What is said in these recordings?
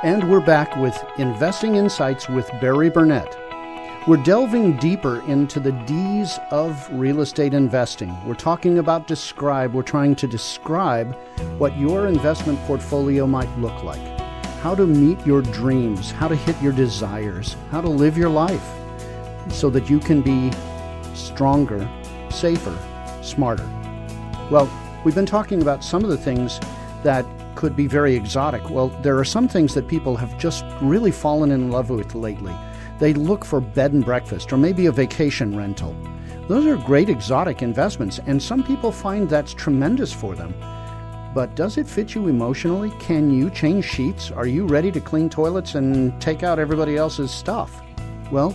And we're back with Investing Insights with Barry Burnett. We're delving deeper into the D's of real estate investing. We're talking about describe. We're trying to describe what your investment portfolio might look like, how to meet your dreams, how to hit your desires, how to live your life so that you can be stronger, safer, smarter. Well, we've been talking about some of the things that could be very exotic. Well, there are some things that people have just really fallen in love with lately. They look for bed and breakfast or maybe a vacation rental. Those are great exotic investments, and some people find that's tremendous for them. But does it fit you emotionally? Can you change sheets? Are you ready to clean toilets and take out everybody else's stuff? Well,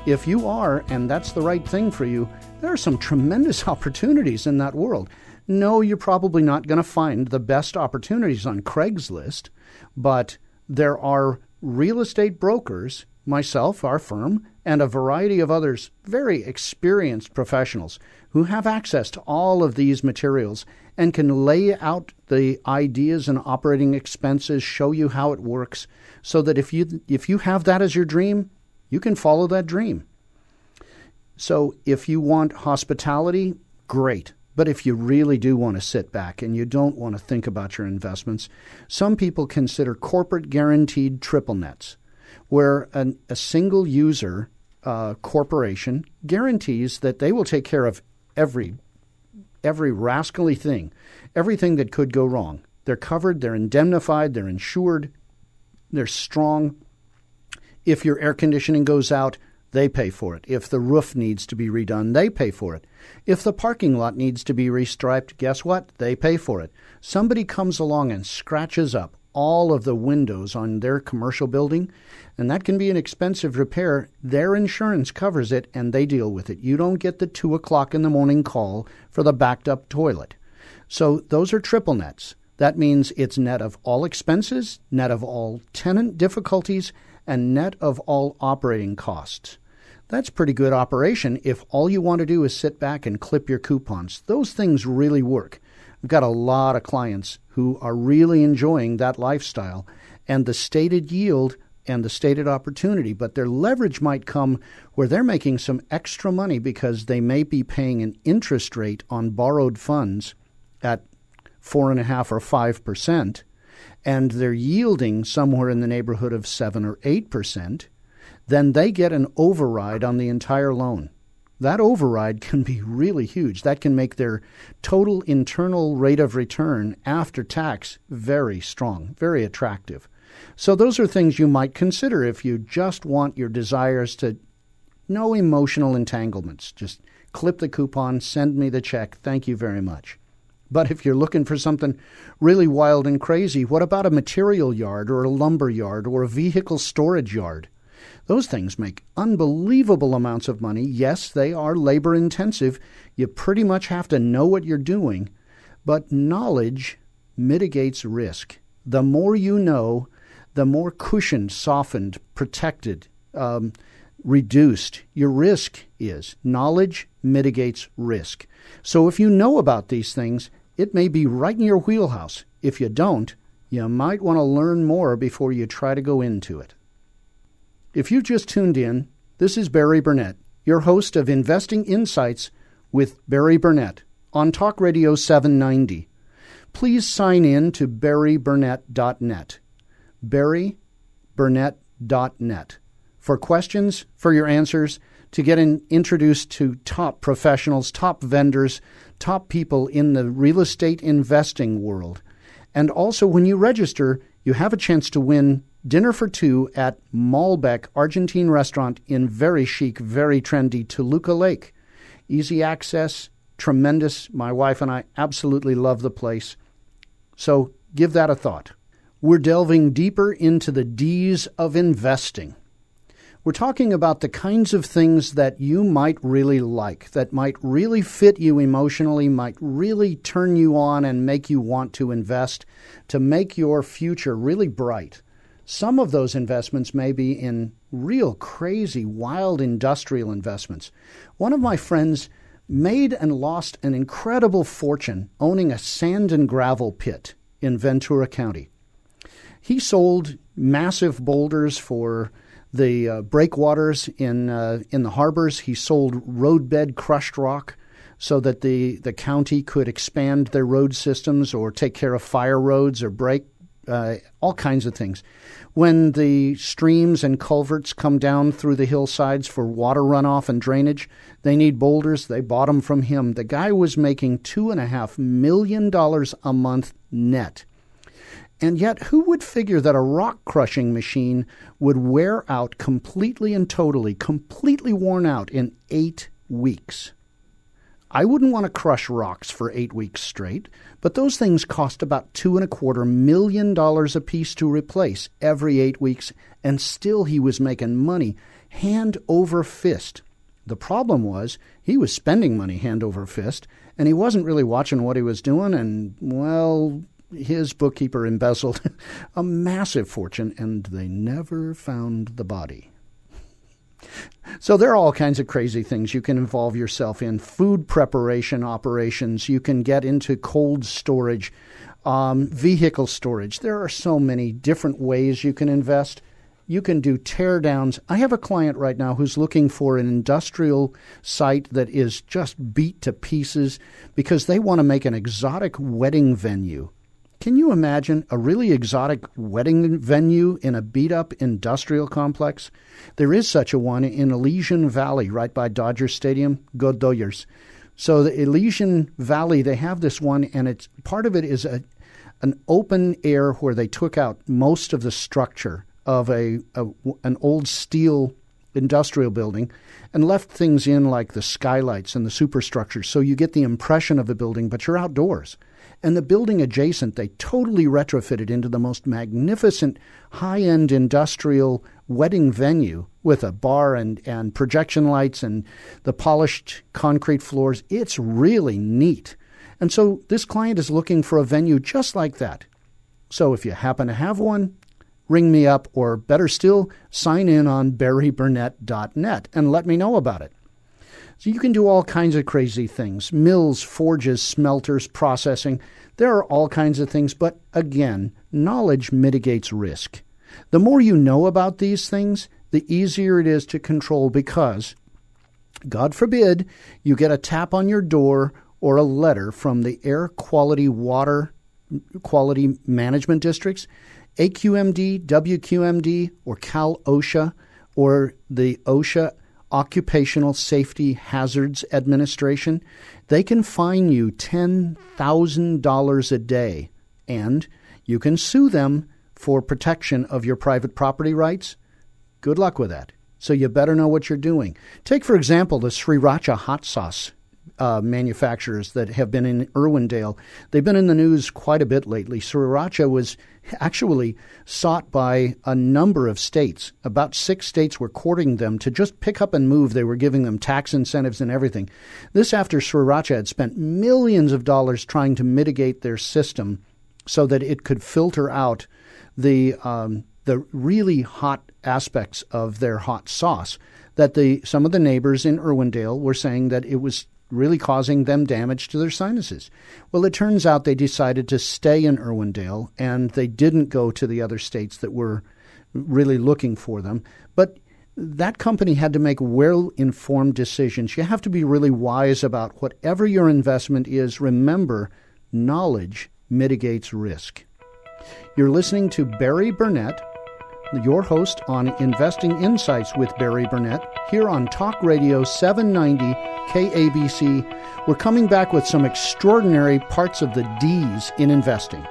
if you are, and that's the right thing for you, there are some tremendous opportunities in that world. No, you're probably not going to find the best opportunities on Craigslist, but there are real estate brokers, myself, our firm, and a variety of others, very experienced professionals who have access to all of these materials and can lay out the ideas and operating expenses, show you how it works, so that if you have that as your dream, you can follow that dream. So if you want hospitality, great. But if you really do want to sit back and you don't want to think about your investments, some people consider corporate guaranteed triple nets, where a single user corporation guarantees that they will take care of every rascally thing, everything that could go wrong. They're covered, they're indemnified, they're insured, they're strong. If your air conditioning goes out, they pay for it. If the roof needs to be redone, they pay for it. If the parking lot needs to be restriped, guess what? They pay for it. Somebody comes along and scratches up all of the windows on their commercial building, and that can be an expensive repair. Their insurance covers it, and they deal with it. You don't get the 2 o'clock in the morning call for the backed up toilet. So those are triple nets. That means it's net of all expenses, net of all tenant difficulties, and net of all operating costs. That's pretty good operation if all you want to do is sit back and clip your coupons. Those things really work. I've got a lot of clients who are really enjoying that lifestyle and the stated yield and the stated opportunity, but their leverage might come where they're making some extra money because they may be paying an interest rate on borrowed funds at 4.5% or 5%, and they're yielding somewhere in the neighborhood of 7 or 8%. Then they get an override on the entire loan. That override can be really huge. That can make their total internal rate of return after tax very strong, very attractive. So those are things you might consider if you just want your desires to no emotional entanglements. Just clip the coupon, send me the check. Thank you very much. But if you're looking for something really wild and crazy, what about a material yard or a lumber yard or a vehicle storage yard? Those things make unbelievable amounts of money. Yes, they are labor intensive. You pretty much have to know what you're doing, but knowledge mitigates risk. The more you know, the more cushioned, softened, protected, reduced your risk is. Knowledge mitigates risk. So if you know about these things, it may be right in your wheelhouse. If you don't, you might want to learn more before you try to go into it. If you've just tuned in, this is Barry Burnett, your host of Investing Insights with Barry Burnett on Talk Radio 790. Please sign in to barryburnett.net, barryburnett.net, for questions, for your answers, to get introduced to top professionals, top vendors, top people in the real estate investing world. And also, when you register, you have a chance to win dinner for two at Malbec Argentine restaurant in very chic, very trendy Toluca Lake. Easy access, tremendous. My wife and I absolutely love the place. So give that a thought. We're delving deeper into the D's of investing. We're talking about the kinds of things that you might really like, that might really fit you emotionally, might really turn you on and make you want to invest, to make your future really bright. Some of those investments may be in real crazy, wild industrial investments. One of my friends made and lost an incredible fortune owning a sand and gravel pit in Ventura County. He sold massive boulders for the breakwaters in the harbors. He sold roadbed crushed rock so that the county could expand their road systems or take care of fire roads or break all kinds of things. When the streams and culverts come down through the hillsides for water runoff and drainage, they need boulders. They bought them from him. The guy was making $2.5 million a month net. And yet, who would figure that a rock-crushing machine would wear out completely and totally, completely worn out in 8 weeks? I wouldn't want to crush rocks for 8 weeks straight, but those things cost about $2.25 million a piece to replace every 8 weeks, and still he was making money hand over fist. The problem was he was spending money hand over fist, and he wasn't really watching what he was doing, and, well, his bookkeeper embezzled a massive fortune, and they never found the body. So there are all kinds of crazy things you can involve yourself in. Food preparation operations. You can get into cold storage, vehicle storage. There are so many different ways you can invest. You can do tear downs. I have a client right now who's looking for an industrial site that is just beat to pieces because they want to make an exotic wedding venue. Can you imagine a really exotic wedding venue in a beat-up industrial complex? There is such a one in Elysian Valley right by Dodger Stadium. Go Dodgers. So the Elysian Valley, they have this one, and it's part of it is an open air where they took out most of the structure of an old steel industrial building and left things in like the skylights and the superstructures. So you get the impression of a building, but you're outdoors. And the building adjacent, they totally retrofitted into the most magnificent high-end industrial wedding venue with a bar and projection lights and the polished concrete floors. It's really neat. And so this client is looking for a venue just like that. So if you happen to have one, ring me up, or better still, sign in on barryburnett.net and let me know about it. So you can do all kinds of crazy things. Mills, forges, smelters, processing. There are all kinds of things. But again, knowledge mitigates risk. The more you know about these things, the easier it is to control because, God forbid, you get a tap on your door or a letter from the Air Quality Water Quality Management Districts, AQMD, WQMD, or Cal OSHA, or the OSHA Occupational Safety Hazards Administration. They can fine you $10,000 a day, and you can sue them for protection of your private property rights. Good luck with that. So you better know what you're doing. Take, for example, the Sriracha hot sauce manufacturers that have been in Irwindale. They've been in the news quite a bit lately. Sriracha was actually sought by a number of states. About 6 states were courting them to just pick up and move. They were giving them tax incentives and everything. This after Sriracha had spent millions of dollars trying to mitigate their system so that it could filter out the really hot aspects of their hot sauce, that some of the neighbors in Irwindale were saying that it was really causing them damage to their sinuses. Well, it turns out they decided to stay in Irwindale, and they didn't go to the other states that were really looking for them. But that company had to make well-informed decisions. You have to be really wise about whatever your investment is. Remember, knowledge mitigates risk. You're listening to Barry Burnett, your host on Investing Insights with Barry Burnett, here on Talk Radio 790 KABC. We're coming back with some extraordinary parts of the D's in investing.